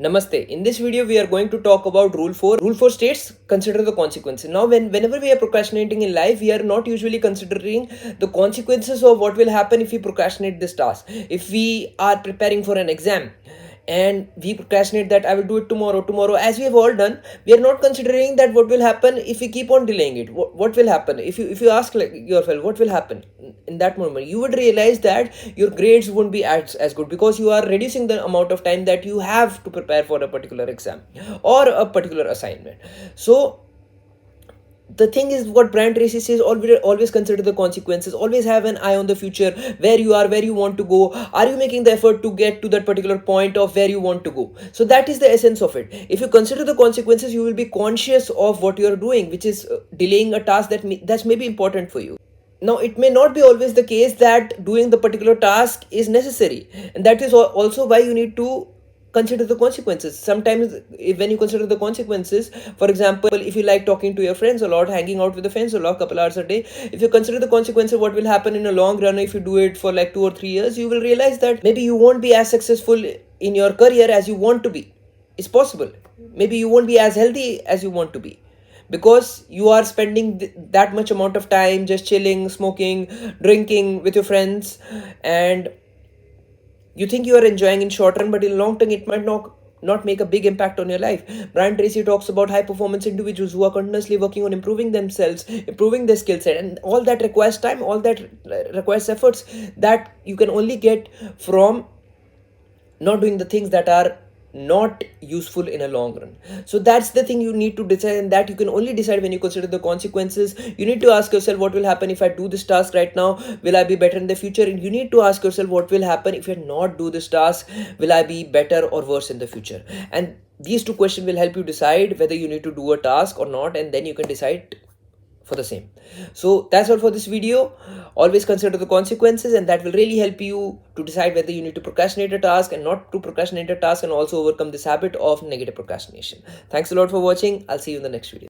Namaste. In this video, we are going to talk about Rule 4. Rule 4 states, consider the consequences. Now, whenever we are procrastinating in life, we are not usually considering the consequences of what will happen if we procrastinate this task. If we are preparing for an exam and we procrastinate that I will do it tomorrow, as we have all done, we are not considering that what will happen if we keep on delaying it. What will happen if you ask like yourself what will happen in that moment, you would realize that your grades won't be as good because you are reducing the amount of time that you have to prepare for a particular exam or a particular assignment. So the thing is, what Brian Tracy says, always consider the consequences, always have an eye on the future, where you are, where you want to go. Are you making the effort to get to that particular point of where you want to go? So that is the essence of it. If you consider the consequences, you will be conscious of what you are doing, which is delaying a task that's maybe important for you. Now, it may not be always the case that doing the particular task is necessary, and that is also why you need to consider the consequences. Sometimes when you consider the consequences, for example, if you like talking to your friends a lot, hanging out with the friends a lot, couple hours a day, if you consider the consequences, what will happen in a long run if you do it for like 2 or 3 years, you will realize that maybe you won't be as successful in your career as you want to be. It's possible. Maybe you won't be as healthy as you want to be, because you are spending that much amount of time just chilling, smoking, drinking with your friends, and you think you are enjoying in short run, but in long term it might not make a big impact on your life. Brian Tracy talks about high performance individuals who are continuously working on improving themselves, improving their skill set, and all that requires time, all that requires efforts that you can only get from not doing the things that are not useful in a long run. So that's the thing you need to decide, and that you can only decide when you consider the consequences. You need to ask yourself, what will happen if I do this task right now? Will I be better in the future? And you need to ask yourself, what will happen if I not do this task? Will I be better or worse in the future? And these two questions will help you decide whether you need to do a task or not, and then you can decide for the same. So that's all for this video. Always consider the consequences, and that will really help you to decide whether you need to procrastinate a task and not to procrastinate a task, and also overcome this habit of negative procrastination. Thanks a lot for watching. I'll see you in the next video.